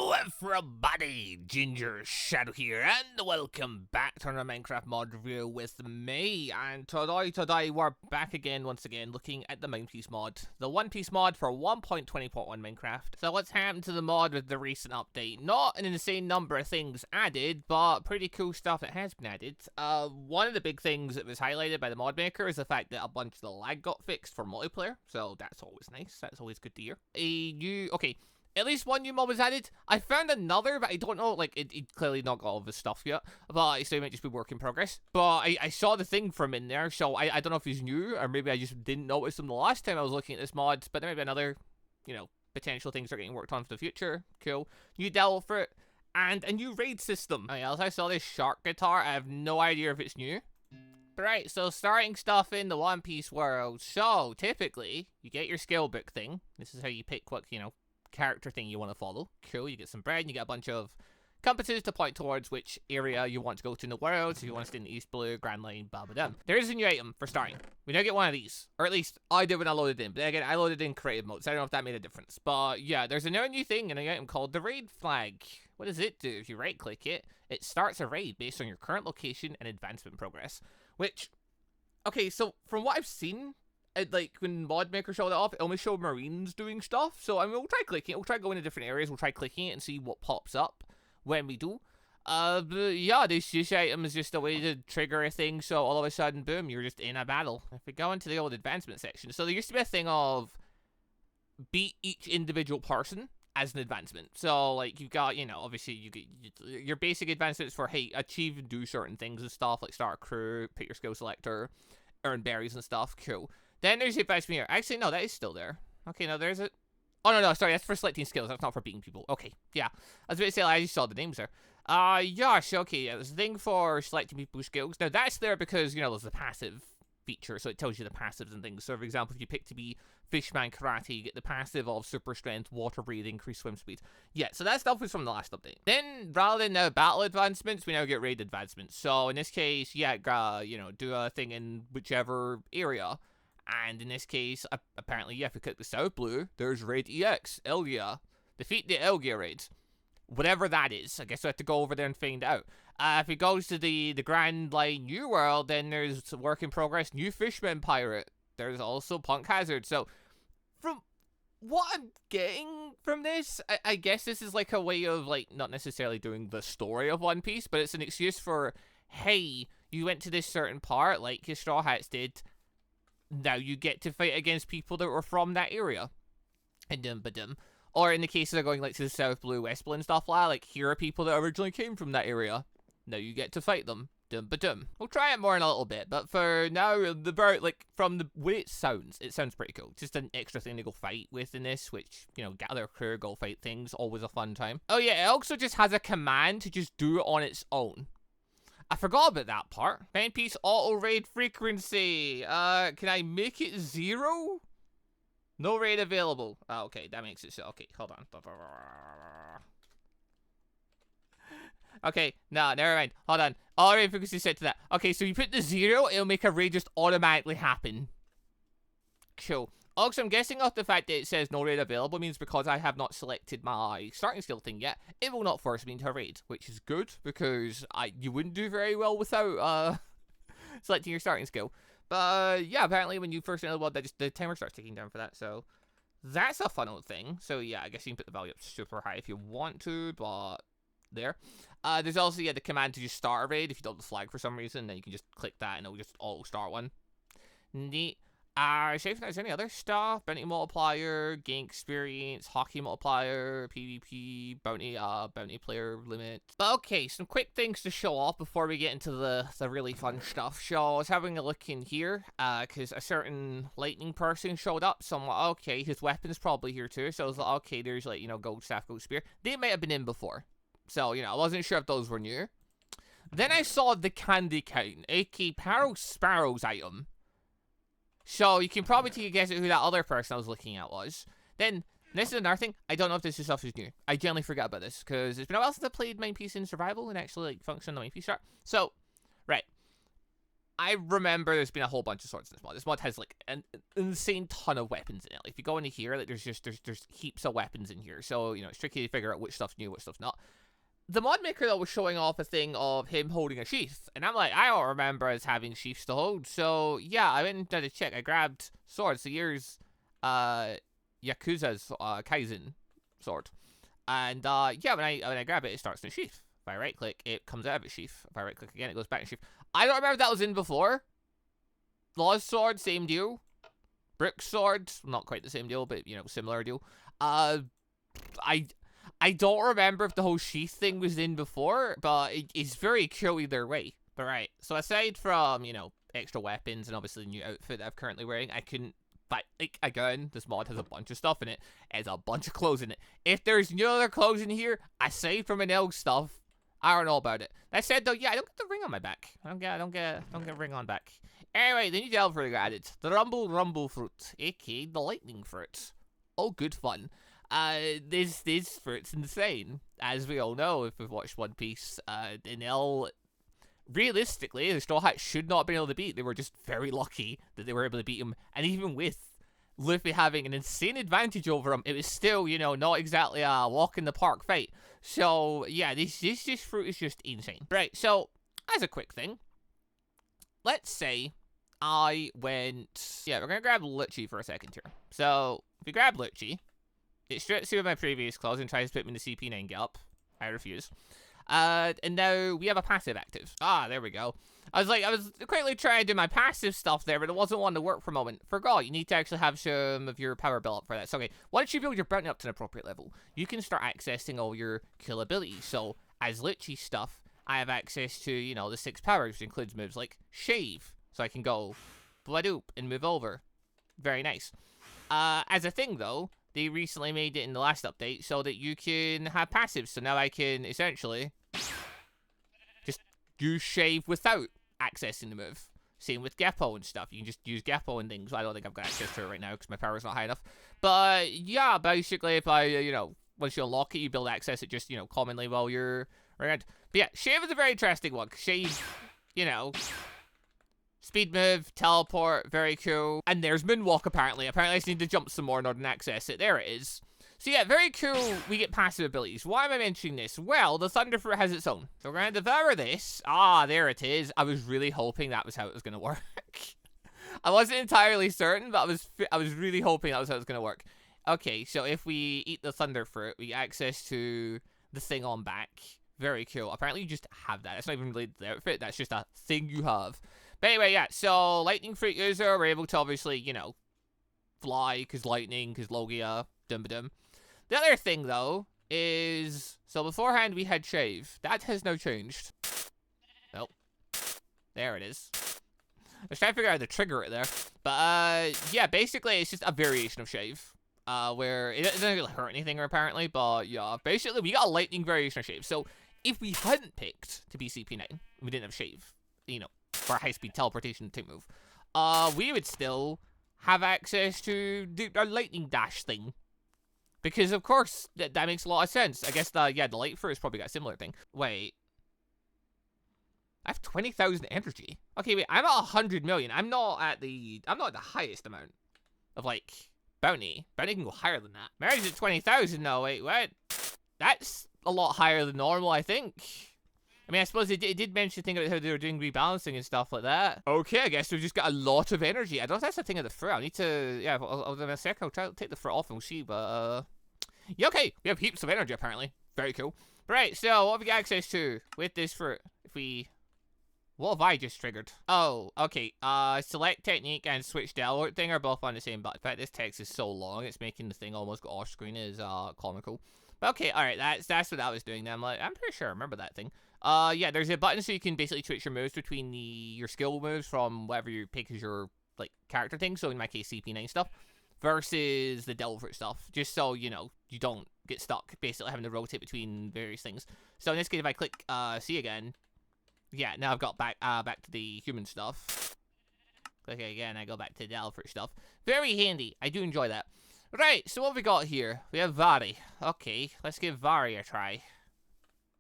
Hello everybody, Gingershadow here, and welcome back to another Minecraft mod review with me. And today we're back again, once again, looking at the One Piece mod. The One Piece mod for 1.20.1 Minecraft. So what's happened to the mod with the recent update? Not an insane number of things added, but pretty cool stuff that has been added. One of the big things that was highlighted by the mod maker is the fact that a bunch of the lag got fixed for multiplayer, so that's always nice, that's always good to hear. At least one new mod was added. I found another, but I don't know, like, it clearly not got all of the stuff yet. But so it might just be work in progress. But I saw the thing from in there, so I don't know if he's new, or maybe I just didn't notice him the last time I was looking at this mod. But there might be another, potential things that are getting worked on for the future. Cool. New devil fruit, and a new raid system. Else I saw this shark guitar. I have no idea if it's new. Right, so starting stuff in the One Piece world. So, typically, you get your skill book thing. This is how you pick what, character thing you want to follow. Cool, you get some bread and you get a bunch of compasses to point towards which area you want to go to in the world. So if you want to stay in the East Blue, Grand Line, blah. There is a new item for starting. We now get one of these, or at least I did when I loaded in, but again I loaded in creative mode, so I don't know if that made a difference. But yeah, there's a new thing and an item called the raid flag. What does it do? If you right click it, it starts a raid based on your current location and advancement progress. Which, okay, so from what I've seen, like when mod maker showed it off, it only showed marines doing stuff. So I mean, we'll try clicking it. We'll try going to different areas. We'll try clicking it and see what pops up when we do. But yeah, this item is just a way to trigger a thing. So all of a sudden, boom, you're just in a battle. If we go into the old advancement section, so there used to be a thing of beat each individual person as an advancement. So like you've got, obviously you get your basic advancements for, hey, achieve and do certain things and stuff, like start a crew, pick your skill selector, earn berries and stuff. Cool. Then there's the advancement here. Actually, no, that is still there. Okay, no, there's it. Oh, no, sorry, that's for selecting skills. That's not for beating people. Okay, yeah. I was about to say, I just saw the names there. Gosh, okay, yeah, there's a thing for selecting people's skills. Now, that's there because, there's the passive feature, so it tells you the passives and things. So, for example, if you pick to be Fishman Karate, you get the passive of super strength, water breathing, increased swim speed. Yeah, so that stuff was from the last update. Then, rather than battle advancements, we now get raid advancements. So, in this case, yeah, do a thing in whichever area. And in this case, apparently, yeah, if you click the South Blue, there's Raid EX, Elgia. Defeat the Elgia raids. Whatever that is. I guess we have to go over there and find out. If it goes to the Grand Line New World, then there's Work in Progress, New Fishman Pirate. There's also Punk Hazard. So, from what I'm getting from this, I guess this is like a way of, like, not necessarily doing the story of One Piece, but it's an excuse for, hey, you went to this certain part, like your Straw Hats did. Now you get to fight against people that were from that area. And or in the case of going like to the South Blue, West Blue and stuff like here are people that originally came from that area. Now you get to fight them. We'll try it more in a little bit, but for now, from the way it sounds pretty cool. Just an extra thing to go fight with in this, which, gather a crew, go fight things, always a fun time. Oh yeah, it also just has a command to just do it on its own. I forgot about that part. One Piece auto raid frequency. Can I make it 0? No raid available. Oh, okay, that makes it so. Okay, hold on. Okay, no, never mind. Hold on. All raid frequency set to that. Okay, so you put the 0, it'll make a raid just automatically happen. Cool. Also, I'm guessing off the fact that it says no raid available means because I have not selected my starting skill thing yet, it will not force me into a raid, which is good because you wouldn't do very well without selecting your starting skill. But yeah, apparently when you first enter the world, the timer starts ticking down for that, so that's a fun old thing. So yeah, I guess you can put the value up super high if you want to, but there. There's also the command to just start a raid if you don't have the flag for some reason, then you can just click that and it'll just auto start one. Neat. See if there's any other stuff. Bounty multiplier, gain experience, hockey multiplier, PvP, bounty player limit. But okay, some quick things to show off before we get into the really fun stuff. So I was having a look in here, because a certain lightning person showed up. So I'm like, okay, his weapon's probably here too. So I was like, okay, there's like, gold staff, gold spear. They might have been in before. So, I wasn't sure if those were new. Then I saw the candy cane, aka Paro Sparrow's item. So, you can probably take a guess at who that other person I was looking at was. Then, this is another thing. I don't know if this stuff is new. I generally forget about this, because it's been a while since I played One Piece in Survival and actually, like, functioned on the One Piece chart. So, right. I remember there's been a whole bunch of swords in this mod. This mod has like an insane ton of weapons in it. Like if you go into here, like there's heaps of weapons in here. So, you know, it's tricky to figure out which stuff's new, which stuff's not. The mod maker, though, was showing off a thing of him holding a sheath. And I'm like, I don't remember us having sheaths to hold. So, yeah, I went and did a check. I grabbed swords. So here's Yakuza's Kaizen sword. And, yeah, when I grab it, it starts in a sheath. If I right-click, it comes out of its sheath. If I right-click again, it goes back in sheath. I don't remember if that was in before. Law's sword, same deal. Brook's sword, not quite the same deal, but, you know, similar deal. I don't remember if the whole sheath thing was in before, but it's very cool either way. But right, so aside from, you know, extra weapons and obviously the new outfit that I'm currently wearing, I couldn't, but, like, again, this mod has a bunch of stuff in it. It has a bunch of clothes in it. If there's no other clothes in here, aside from an elk stuff, I don't know about it. That said, though, yeah, I don't get the ring on my back. I don't get a ring on back. Anyway, the new delve fruit got added. The Rumble fruit, aka the lightning fruit. Oh, good fun. This fruit's insane. As we all know, if we've watched One Piece, realistically, the Straw Hats should not have been able to beat. They were just very lucky that they were able to beat him. And even with Luffy having an insane advantage over him, it was still, you know, not exactly a walk in the park fight. So, yeah, this fruit is just insane. Right, so, as a quick thing, let's say I went... Yeah, we're going to grab Lucci for a second here. So, if we grab Lucci, it strips me of my previous clothes and tries to put me in the CP9 get up. I refuse. And now we have a passive active. Ah, there we go. I was quickly trying to do my passive stuff there, but it wasn't one to work for a moment. Forgot, you need to actually have some of your power built up for that. So, okay, once you build your bounty up to an appropriate level, you can start accessing all your kill abilities. So, as Lucci stuff, I have access to, you know, the 6 powers, which includes moves like Shave. So I can go Bladoop and move over. Very nice. As a thing, though, they recently made it in the last update so that you can have passives. So now I can essentially just use Shave without accessing the move. Same with Geppo and stuff. You can just use Geppo and things. I don't think I've got access to it right now because my power's not high enough. But yeah, basically if I, you know, once you unlock it, you build access it just, you know, commonly while you're around. But yeah, Shave is a very interesting one. Shave, you know... Speed move, teleport, very cool. And there's Moonwalk, apparently. Apparently, I just need to jump some more in order to access it. There it is. So yeah, very cool. We get passive abilities. Why am I mentioning this? Well, the Thunderfruit has its own. So we're going to devour this. Ah, there it is. I was really hoping that was how it was going to work. I wasn't entirely certain, but I was really hoping that was how it was going to work. Okay, so if we eat the Thunderfruit, we get access to the thing on back. Very cool. Apparently, you just have that. It's not even related to the outfit. That's just a thing you have. But anyway, yeah, so Lightning Fruit user, we're able to obviously, you know, fly, because lightning, because Logia, dum-ba-dum. The other thing, though, is, so beforehand we had Shave. That has now changed. Nope. There it is. I was trying to figure out how to trigger it there. But, yeah, basically it's just a variation of Shave. Where it doesn't really hurt anything, apparently, but, yeah, basically we got a lightning variation of Shave. So, if we hadn't picked to be CP9, we didn't have Shave, you know, for a high-speed teleportation type move, we would still have access to our lightning dash thing. Because, of course, that makes a lot of sense. I guess, the light fruit has probably got a similar thing. Wait. I have 20,000 energy. Okay, wait, I'm at 100 million. I'm not at the highest amount of, like, bounty. Bounty can go higher than that. Mary's at 20,000 now. Wait, what? That's a lot higher than normal, I think. I mean, I suppose it did mention a thing about how they were doing rebalancing and stuff like that. Okay, I guess we've just got a lot of energy. I don't know if that's the thing of the fruit. I need to, yeah, in a sec, I'll try to take the fruit off and we'll see, but, yeah, okay. We have heaps of energy, apparently. Very cool. Right, so what have we got access to with this fruit? If we... What have I just triggered? Oh, okay. Select technique and switch dialogue thing are both on the same button. In fact, this text is so long, it's making the thing almost go off screen. Is comical. But okay, alright, that's what I was doing then. I'm pretty sure I remember that thing. Yeah, there's a button so you can basically switch your moves between your skill moves from whatever you pick as your, like, character thing. So in my case, CP9 stuff. Versus the Devil Fruit stuff. Just so, you know, you don't get stuck basically having to rotate between various things. So in this case, if I click C again, yeah, now I've got back to the human stuff. Click again, I go back to the Devil Fruit stuff. Very handy. I do enjoy that. Right, so what have we got here? We have Vari. Okay, let's give Vari a try.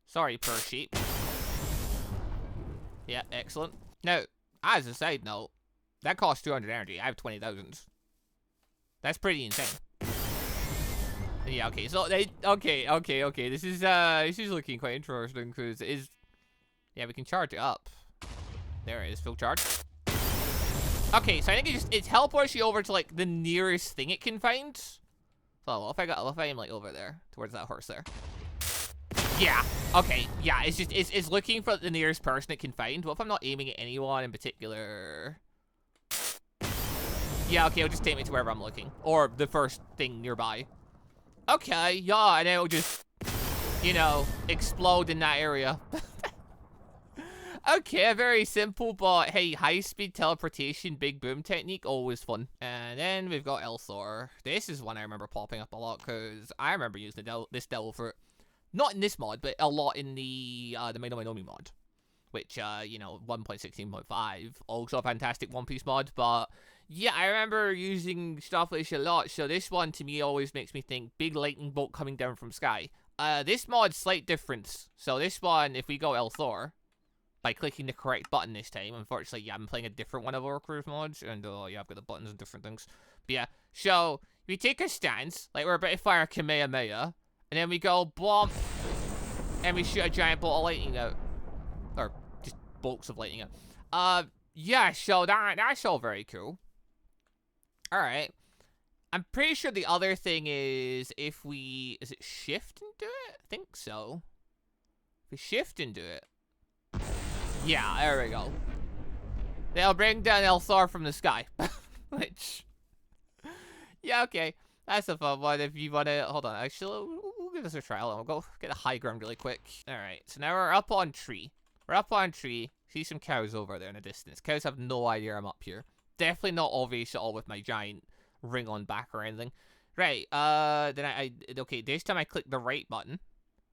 Sorry, Parshey. Yeah, excellent. Now, As a side note, that costs 200 energy. I have 20,000. That's pretty insane. Yeah, okay, so okay. This is looking quite interesting because it is. Yeah, we can charge it up. There it is, full charge. Okay, so I think it teleports you over to like the nearest thing it can find. So what if I am like over there towards that horse there? Yeah. Okay. Yeah. It's looking for the nearest person it can find. What if I'm not aiming at anyone in particular? Yeah. Okay. It'll just take me to wherever I'm looking, or the first thing nearby. Okay. Yeah, and it'll just, you know, explode in that area. Okay, a very simple, but hey, high-speed teleportation, big boom technique, always fun. And then we've got Elthor. This is one I remember popping up a lot because I remember using this devil for, not in this mod, but a lot in the Maino Mainomi mod, which you know, 1.16.5, also a fantastic One Piece mod. But yeah, I remember using stuff like this a lot. So this one to me always makes me think big lightning bolt coming down from sky. This mod, slight difference. So this one, if we go Elthor, by clicking the correct button this time. Unfortunately, yeah, I'm playing a different one of our crew mods, and yeah, I've got the buttons and different things. But yeah, so we take a stance, like we're about to fire a Kamehameha, and then we go blomp, and we shoot a giant bolt of lightning out, or just bolts of lightning out. Yeah, so that's all very cool. All right, I'm pretty sure the other thing is if we shift and do it? I think so. If we shift and do it. Yeah, there we go. They'll bring down Elthor from the sky. Which, yeah, okay. That's a fun one if you want to. Hold on, actually, we'll give this a try. We'll go get a high ground really quick. Alright, so now we're up on tree. We're up on tree. See some cows over there in the distance. Cows have no idea I'm up here. Definitely not obvious at all with my giant ring on back or anything. Right, then okay, this time I click the right button.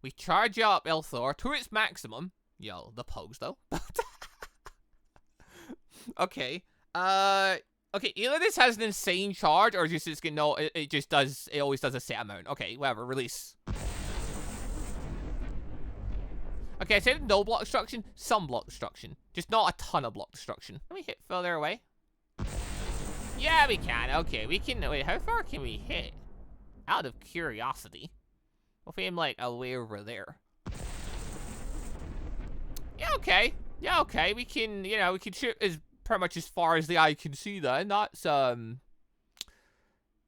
We charge up Elthor to its maximum. Yo, the pogs though. Okay. Okay, either this has an insane charge or just it's gonna no, it just does, it always does a set amount. Okay, whatever, release. Okay, I said no block destruction, some block destruction. Just not a ton of block destruction. Can we hit further away? Yeah, we can. Okay, we can. Wait, how far can we hit? Out of curiosity. What if we aim like away over there? Yeah, okay. Yeah, okay. We can, you know, we can shoot as pretty much as far as the eye can see then. That's, yeah,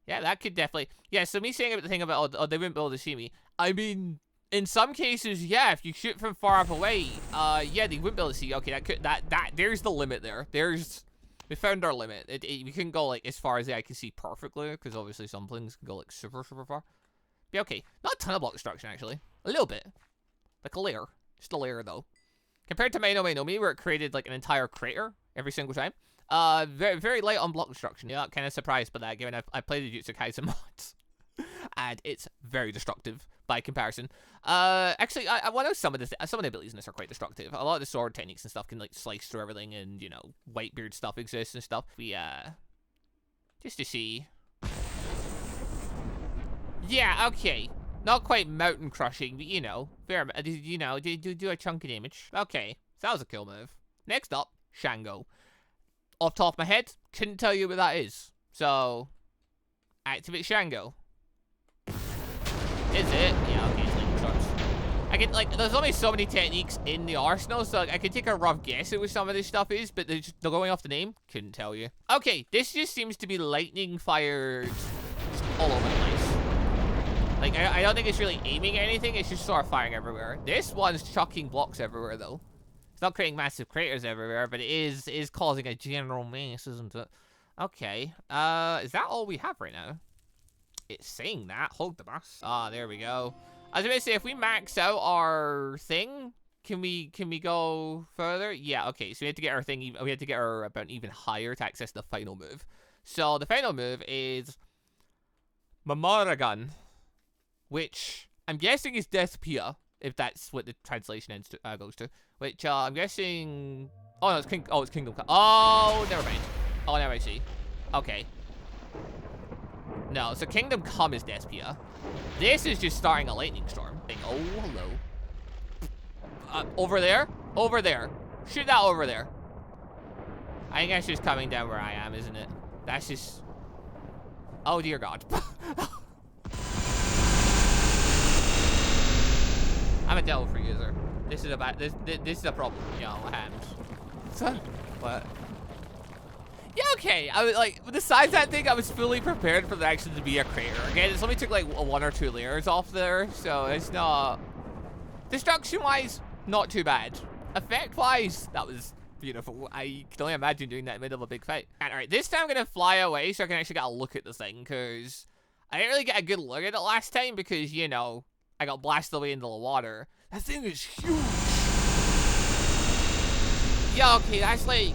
that could definitely, yeah, so me saying the thing about, oh, they wouldn't be able to see me. I mean, in some cases, yeah, if you shoot from far up away, yeah, they wouldn't be able to see you. Okay, there's the limit there. We found our limit. We couldn't go, like, as far as the eye can see perfectly, because obviously some things can go, like, super, super far. Yeah, okay. Not a ton of block destruction, actually. A little bit. Like a layer. Just a layer, though. Compared to Maino Mainomi, where it created, like, an entire crater every single time. Very, very light on block destruction. Yeah, kind of surprised by that, given I played the Jutsu Kaisen mods. And it's very destructive by comparison. Actually, I know some of the abilities in this are quite destructive. A lot of the sword techniques and stuff can, like, slice through everything, and, you know, Whitebeard stuff exists and stuff. We, just to see. Yeah, okay. Not quite mountain crushing, but you know, fair, you know, do a chunky damage. Okay, so that was a kill move. Next up, Shango. Off the top of my head, couldn't tell you what that is. So, activate Shango. Is it? Yeah, okay, it's lightning storms. I can, like, there's only so many techniques in the arsenal, so like, I could take a rough guess at what some of this stuff is, but they're going off the name, couldn't tell you. Okay, this just seems to be lightning fired all over the place. Like, I don't think it's really aiming at anything, it's just sort of firing everywhere. This one's chucking blocks everywhere, though. It's not creating massive craters everywhere, but it is causing a general mess, isn't it? Okay, is that all we have right now? It's saying that. Hold the bus. Ah, there we go. I was going to say, if we max out our thing, can we go further? Yeah, okay, so we have to get our thing, we have to get our about even higher to access the final move. So, the final move is Mamaragan, which I'm guessing is Death Pia, if that's what the translation goes to. Which I'm guessing. Oh no, it's Kingdom Come. Oh, never mind. Oh, now I see. Okay. No, so Kingdom Come is Death Pia. This is just starting a lightning storm. Oh, hello. Over there. Over there. Shoot that over there. I think that's just coming down where I am, isn't it? That's just... Oh, dear God. I'm a Delphi user. This is a bad... This is a problem. You know, what happens? What? Yeah, okay. I was like, besides that thing, I was fully prepared for that actually to be a crater. Again, it's only took like 1 or 2 layers off there, so it's not... Destruction-wise, not too bad. Effect-wise, that was beautiful. I can only imagine doing that in the middle of a big fight. And alright, this time I'm gonna fly away so I can actually get a look at the thing, because I didn't really get a good look at it last time because, you know, I got blasted away into the water. That thing is huge. Yeah, okay, that's like...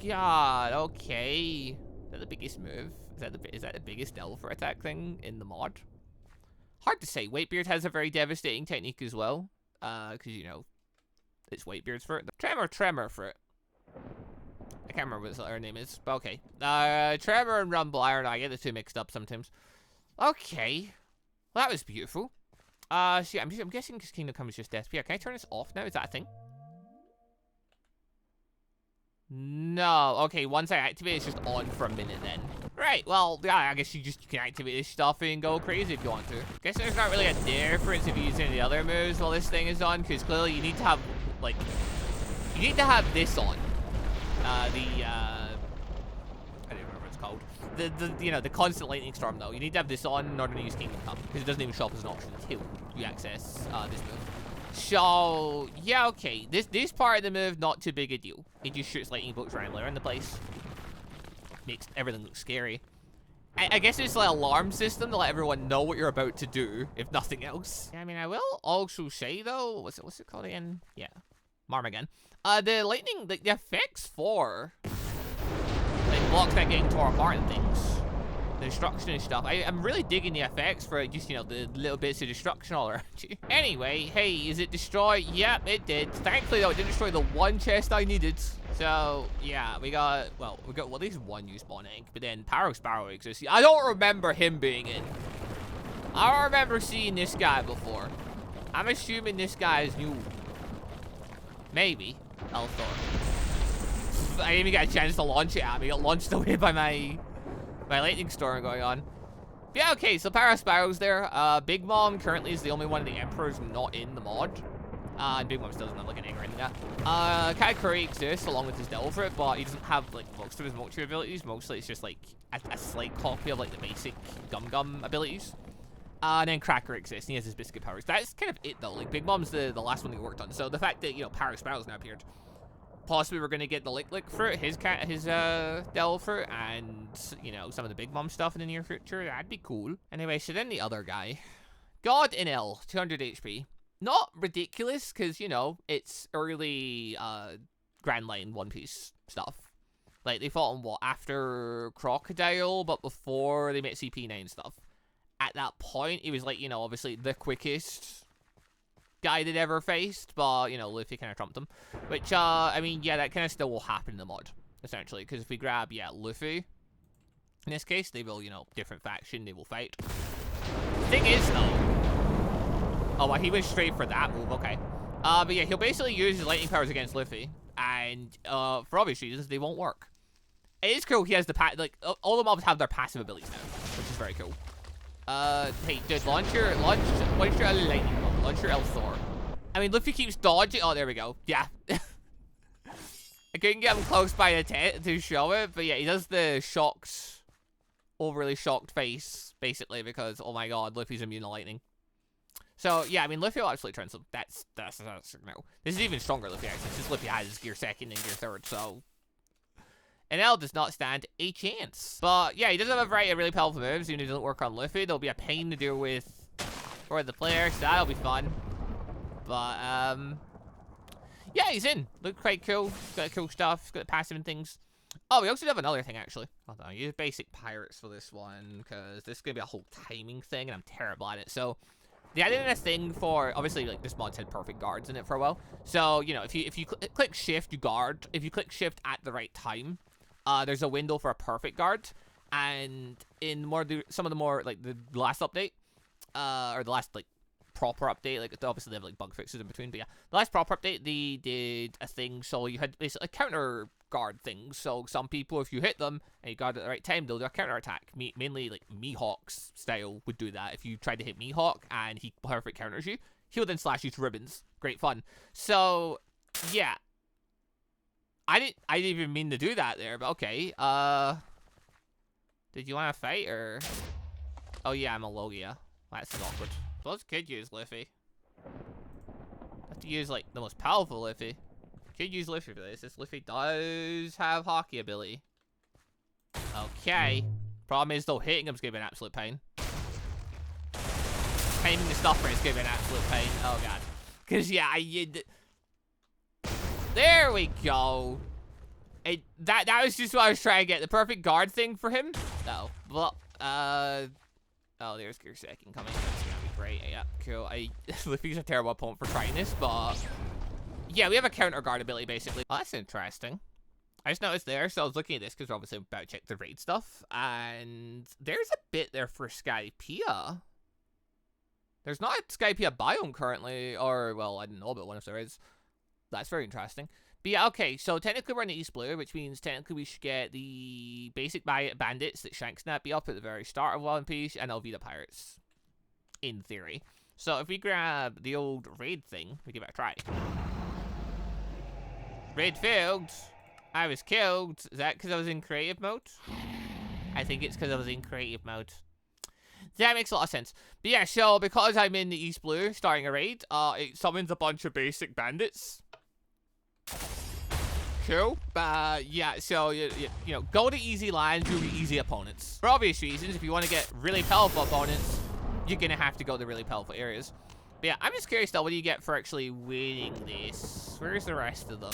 God, okay. Is that the biggest move? Is that the biggest Delver attack thing in the mod? Hard to say. Whitebeard has a very devastating technique as well. Because, you know, it's Whitebeard's for it. Tremor for it. I can't remember what her name is, but okay. Tremor and Rumble Iron, I get the two mixed up sometimes. Okay. Well, that was beautiful. So yeah, I'm guessing this Kingdom Come is just SPR. Can I turn this off now? Is that a thing? No. Okay, once I activate it, it's just on for a minute then. Right, well, yeah, I guess you can activate this stuff and go crazy if you want to. Guess there's not really a difference if you use any of the other moves while this thing is on, because clearly you need to have, like, you need to have this on. I don't remember what it's called. You know, the constant lightning storm, though. You need to have this on in order to use Kingdom Come, because it doesn't even show up as an option until you access this move. So, yeah, okay. This part of the move, not too big a deal. It just shoots lightning bolts randomly around the place. Makes everything look scary. I guess it's like an alarm system to let everyone know what you're about to do, if nothing else. Yeah, I mean, I will also say, though, what's it called again? Yeah, Marmagan. The lightning, the effects for, like, blocks that getting torn apart and things. The destruction and stuff. I'm really digging the effects for just, you know, the little bits of destruction all around you. Anyway, hey, is it destroy? Yep, it did. Thankfully, though, it didn't destroy the one chest I needed. So, yeah, we got at least one new spawn egg, but then Pyro Sparrow exists. I don't remember him being in. I don't remember seeing this guy before. I'm assuming this guy is new. Maybe. Elthor. I didn't even get a chance to launch it at me. It got launched away by my lightning storm going on. Yeah, okay, so Pyro Sparrow's there. Big Mom currently is the only one of the Emperors not in the mod. And Big Mom still doesn't have, like, an egg or anything like that. Katakuri exists along with his Delver, but he doesn't have, like, most of his Mochi abilities. Mostly it's just, like, a slight copy of, like, the basic Gum abilities. And then Cracker exists, and he has his Biscuit powers. That's kind of it, though. Like, Big Mom's the last one he worked on. So the fact that, you know, Pyro Sparrow's now appeared. Possibly we're going to get the Lick fruit, his Delver, and, you know, some of the Big Mom stuff in the near future. That'd be cool. Anyway, so then the other guy. God in L, 200 HP. Not ridiculous, because, you know, it's early Grand Line One Piece stuff. Like, they fought on, what, after Crocodile, but before they met CP9 stuff. At that point, he was, like, you know, obviously the quickest guy they'd ever faced, but, you know, Luffy kind of trumped him. Which, I mean, yeah, that kind of still will happen in the mod, essentially, because if we grab, yeah, Luffy, in this case, they will, you know, different faction, they will fight. The thing is, though... Oh, well, he went straight for that move, okay. But yeah, he'll basically use his lightning powers against Luffy, and, for obvious reasons, they won't work. It is cool he has the, all the mobs have their passive abilities now, which is very cool. Hey, dude, launch your lightning bolt. Launch your L-Thor. I mean, Luffy keeps dodging. Oh, there we go. Yeah. I couldn't get him close by the tent to show it, but yeah, he does the shocked, overly shocked face, basically, because, oh my god, Luffy's immune to lightning. So, yeah, I mean, Luffy will absolutely trans him. That's no. This is even stronger Luffy, actually, since Luffy has gear 2nd and gear 3rd, so... And L does not stand a chance. But, yeah, he does have a variety of really powerful moves, even if he doesn't work on Luffy. They'll be a pain to deal with for the player, so that'll be fun. But, yeah, he's in. Looks quite cool. He's got cool stuff. He's got the passive and things. Oh, we also have another thing, actually. Hold on, use basic pirates for this one, because this is going to be a whole timing thing, and I'm terrible at it. So, they added in a thing for, obviously, like, this mod's had perfect guards in it for a while. So, you know, if you click shift, you guard. If you click shift at the right time, there's a window for a perfect guard. And in some of the more, like, the last update, or the last, like, proper update, like, obviously they have, like, bug fixes in between, but yeah, the last proper update, they did a thing, so you had basically counter guard things, so some people, if you hit them, and you got it at the right time, they'll do a counter attack. Mainly, like, Mihawk's style would do that. If you tried to hit Mihawk, and he perfect counters you, he'll then slash you to ribbons. Great fun. So, yeah. I didn't even mean to do that there, but okay, did you want to fight, or? Oh yeah, I'm a Logia. That's awkward. Those could use Luffy. Have to use, like, the most powerful Luffy. Could use Luffy for this. This Luffy does have hockey ability. Okay. Problem is, though, hitting him's gonna be an absolute pain. Timing the stuffer is gonna be an absolute pain. Oh god. Cause yeah, there we go. That was just what I was trying to get. The perfect guard thing for him. No. Well, oh, there's Gearsecond coming. That's gonna be great. Yeah, cool. Luffy's a terrible opponent for trying this, but yeah, we have a counter guard ability basically. Oh, that's interesting. I just noticed there, so I was looking at this because we're obviously about to check the raid stuff, and there's a bit there for Skypiea. There's not a Skypiea biome currently, or, well, I don't know about one if there is. That's very interesting. But yeah, okay, so technically we're in the East Blue, which means technically we should get the basic bandits that Shanks Snappy up at the very start of One Piece, and Alvida Pirates. In theory. So if we grab the old raid thing, we give it a try. Raid failed. I was killed. Is that because I was in creative mode? I think it's because I was in creative mode. That makes a lot of sense. But yeah, so because I'm in the East Blue starting a raid, it summons a bunch of basic bandits. Cool. Yeah, so, you know, go to easy lands, do easy opponents. For obvious reasons, if you want to get really powerful opponents, you're going to have to go to really powerful areas. But yeah, I'm just curious though, what do you get for actually winning this? Where's the rest of them?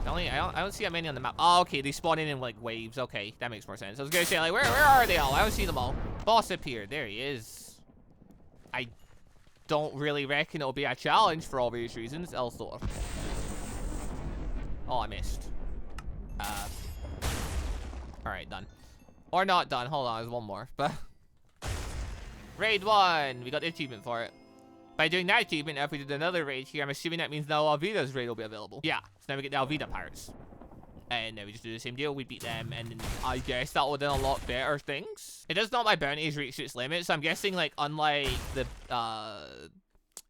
I don't see that many on the map. Oh, okay, they spawn in like waves. Okay, that makes more sense. I was going to say, like, where are they all? I don't see them all. Boss appeared. There he is. I don't really reckon it'll be a challenge for obvious reasons. Also. Oh, I missed. Alright, done. Or not done. Hold on, there's one more. But raid 1. We got the achievement for it. By doing that achievement, if we did another raid here, I'm assuming that means now Alvida's raid will be available. Yeah, so now we get the Alvida Pirates. And then we just do the same deal. We beat them, and then I guess that will then unlock better things. It does not my bounties reach its limit, so I'm guessing, like, unlike the,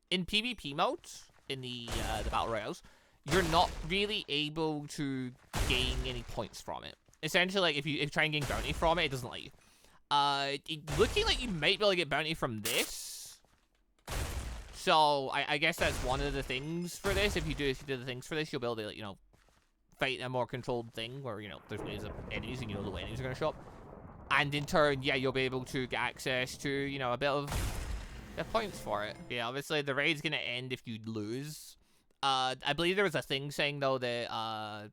in PvP mode, in the Battle Royales, you're not really able to gain any points from it. Essentially, like, if you try and gain bounty from it, it doesn't let you. Looking like you might be able to get bounty from this. So, I guess that's one of the things for this. If you do the things for this, you'll be able to, like, you know, fight a more controlled thing where, you know, there's waves of enemies and you know the enemies are going to show up. And in turn, yeah, you'll be able to get access to, you know, a bit of the points for it. Yeah, obviously, the raid's going to end if you lose. I believe there was a thing saying, though, that,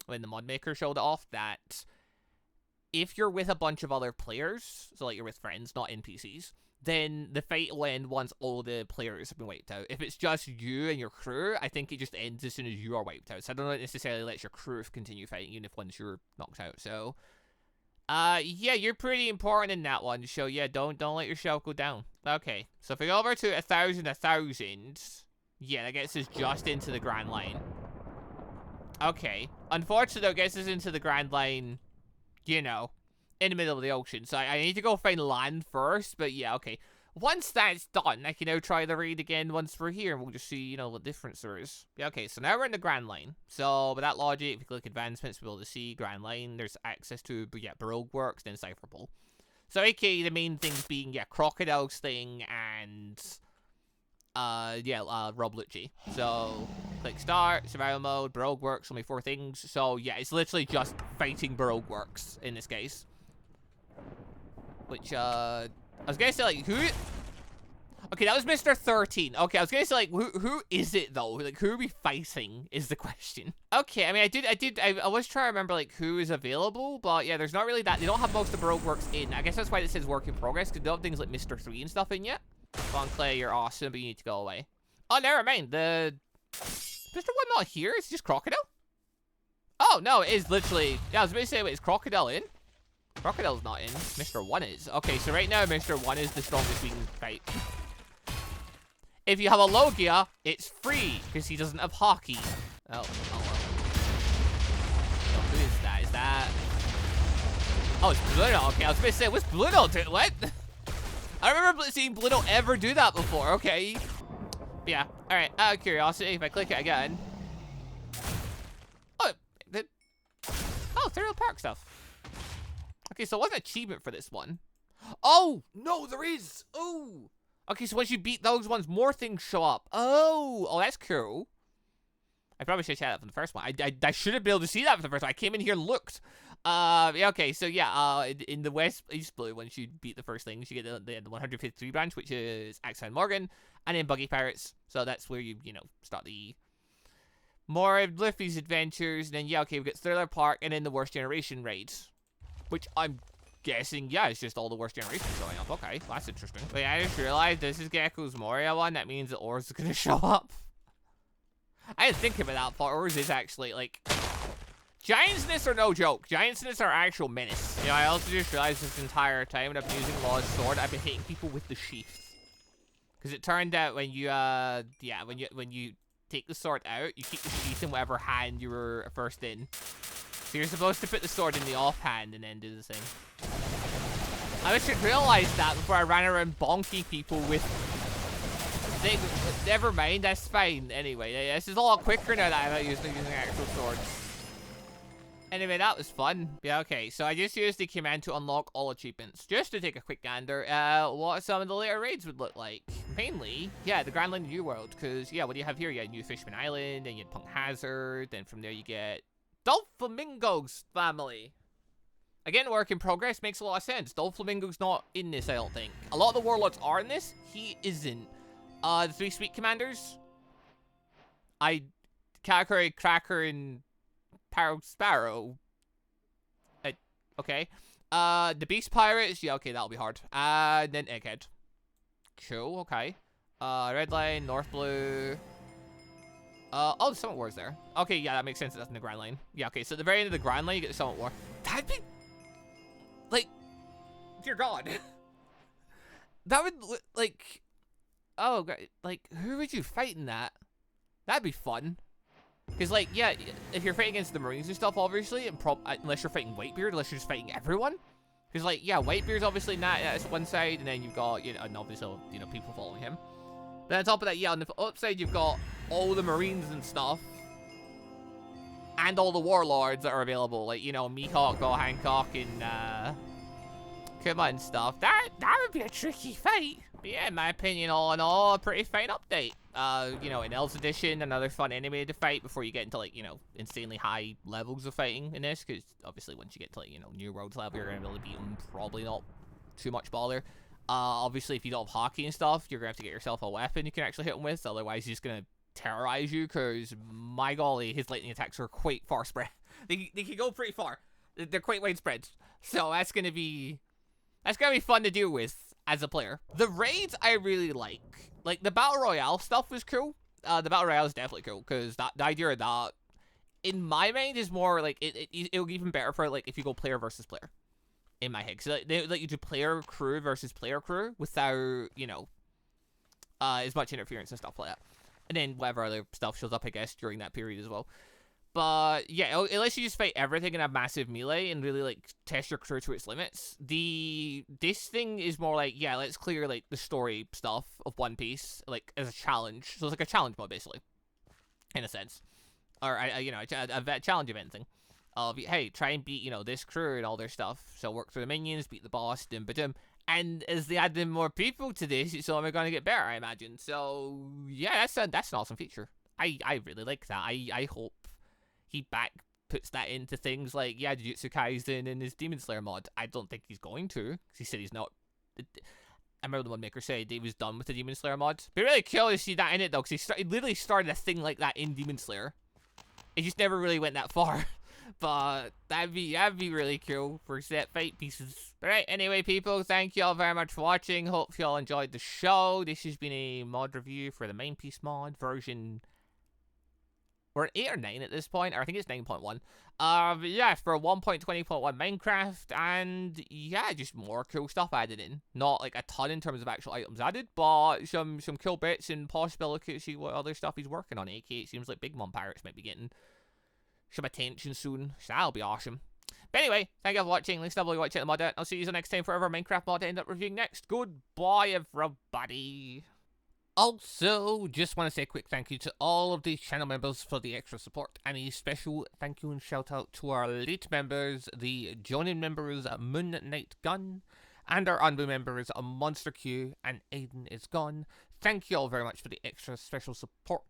when the mod maker showed it off, that if you're with a bunch of other players, so, like, you're with friends, not NPCs, then the fight will end once all the players have been wiped out. If it's just you and your crew, I think it just ends as soon as you are wiped out. So I don't know if it necessarily lets your crew continue fighting, even if once you're knocked out. So, yeah, you're pretty important in that one. So, yeah, don't let your shell go down. Okay, so if we go over to 1,000, yeah, that gets us just into the Grand Line. Okay. Unfortunately, it gets us into the Grand Line, you know, in the middle of the ocean. So I need to go find land first, but yeah, okay. Once that's done, I can now try the raid again once we're here, and we'll just see, you know, what difference there is. Yeah, okay, so now we're in the Grand Line. So, with that logic, if you click Advancements, we'll be able to see Grand Line. There's access to, yeah, Baroque Works, then Cypher Bowl. So, okay, the main things being, yeah, Crocodile Sting and, Rob Lucci. So, click Start, Survival Mode, Baroque Works, only 4 things. So, yeah, it's literally just fighting Baroque Works in this case. Which, I was gonna say, like, who... Okay, that was Mr. 13. Okay, I was gonna say, like, who is it, though? Like, who are we fighting is the question. Okay, I mean, I was trying to remember, like, who is available, but, yeah, there's not really that. They don't have most of Baroque Works in. I guess that's why it says work in progress, because they don't have things like Mr. 3 and stuff in yet. Come on, Clay, you're awesome, but you need to go away. Oh, never mind. The... Mr. 1 not here? It's just Crocodile? Oh, no, it is literally... Yeah, I was gonna say, wait, is Crocodile in? Crocodile's not in. Mr. 1 is. Okay, so right now, Mr. 1 is the strongest we can fight. If you have a Logia, it's free because he doesn't have hockey. Oh, well. Who is that? Is that? Oh, it's Bluto. Okay, I was gonna say, what's Bluto do? What? I remember seeing Bluto ever do that before. Okay. Yeah. All right. Out of curiosity, if I click it again. Oh, Thrill Park stuff. Okay, so what's an achievement for this one? Oh no, there is. Oh. Okay, so once you beat those ones, more things show up. Oh, that's cool. I probably should have said that from the first one. I should have been able to see that from the first one. I came in here and looked. Yeah, okay, so yeah, in the West East Blue, once you beat the first things, you get the 153 branch, which is Axon Morgan, and then Buggy Pirates. So that's where you start the more of Luffy's adventures. And then, yeah, okay, we get Thriller Park, and then the Worst Generation raids, which I'm guessing, yeah, it's just all the Worst Generations showing up. Okay, well, that's interesting. Wait, I just realized this is Gecko's Moria one. That means that Ors is going to show up. I didn't think about that part. Ors is actually, like... Giantsness are no joke. Giantsness are actual menace. You know, I also just realized this entire time when I've been using Law's sword, I've been hitting people with the sheath. Because it turned out when you, when you take the sword out, you keep the sheath in whatever hand you were first in. So you're supposed to put the sword in the offhand and then do the thing. I wish I'd realized that before I ran around bonking people with things. Never mind, that's fine. Anyway, this is a lot quicker now that I'm not using actual swords. Anyway, that was fun. Yeah, okay, so I just used the command to unlock all achievements. Just to take a quick gander, what some of the later raids would look like. Mainly, yeah, the Grand Line New World, because, yeah, what do you have here? You had New Fishman Island, then you had Punk Hazard, then from there you get Doflamingo's family. Again, work in progress, makes a lot of sense. Doflamingo's not in this, I don't think. A lot of the warlords are in this. He isn't. The three Sweet Commanders. Karakuri, Cracker, and Sparrow. Okay. The Beast Pirates. Yeah, okay, that'll be hard. And then Egghead. Cool, okay. Red Line, North Blue. Oh, the Summit War's there. Okay, yeah, that makes sense. That's in the Grand Line. Yeah, okay, so at the very end of the Grand Line, you get the Summit War. That'd be... Like... Dear God. That would, like... Oh, like, who would you fight in that? That'd be fun. Because, like, yeah, if you're fighting against the Marines and stuff, obviously, and unless you're fighting Whitebeard, unless you're just fighting everyone. Because, like, yeah, Whitebeard's obviously not, that's one side, and then you've got, and obviously, people following him. Then on top of that, yeah, on the upside, you've got all the Marines and stuff. And all the Warlords that are available. Like, Mihawk, Go Hancock, and, Kuma and stuff. That would be a tricky fight. But yeah, in my opinion, all in all, a pretty fine update. In El's Edition, another fun enemy to fight before you get into, like, insanely high levels of fighting in this. Because, obviously, once you get to, like, New World's level, you're going to be able to beat them. Probably not too much bother. Obviously, if you don't have hockey and stuff, you're going to have to get yourself a weapon you can actually hit them with. Otherwise, he's just going to terrorize you. Because, my golly, his lightning attacks are quite far spread. They can go pretty far. They're quite widespread. So, that's going to be fun to deal with as a player. The raids I really like. Like, the Battle Royale stuff was cool. The Battle Royale is definitely cool, because the idea of that, in my mind, is more, like, it'll be even better for, like, if you go player versus player. In my head. So, they let you do player crew versus player crew without, as much interference and stuff like that. And then whatever other stuff shows up, I guess, during that period as well. But, yeah, it lets you just fight everything and have massive melee and really, like, test your crew to its limits. This thing is more like, yeah, let's clear, like, the story stuff of One Piece, like, as a challenge. So it's like a challenge mode, basically. In a sense. Or, a challenge event thing. Of, hey, try and beat, this crew and all their stuff. So work through the minions, beat the boss, dum-ba-dum. And as they add in more people to this, it's only going to get better, I imagine. So, yeah, that's an awesome feature. I really like that. I hope he puts that into things like, yeah, Jujutsu Kaisen and his Demon Slayer mod. I don't think he's going to, because he said he's not. I remember the mod maker said he was done with the Demon Slayer mod. But really cool to see that in it, though, because he literally started a thing like that in Demon Slayer. It just never really went that far. But that'd be really cool for set fight pieces. Alright, anyway, people, thank you all very much for watching. Hope you all enjoyed the show. This has been a mod review for the Main Piece mod version. We're at 8 or 9 at this point, or I think it's 9.1. Yeah, for 1.20.1 Minecraft, and yeah, just more cool stuff added in. Not like a ton in terms of actual items added, but some cool bits and possibility to see what other stuff he's working on. AKA, it seems like Big Mom Pirates might be getting some attention soon, so that'll be awesome. But anyway, thank you for watching. Links down below, watch it the mod out. I'll see you next time for whatever Minecraft mod I end up reviewing next. Goodbye, everybody. Also, just want to say a quick thank you to all of the channel members for the extra support, and a special thank you and shout out to our late members, the joining members Moon Knight Gun, and our ANBU members MonsterQ and AdenIsGone. Thank you all very much for the extra special support.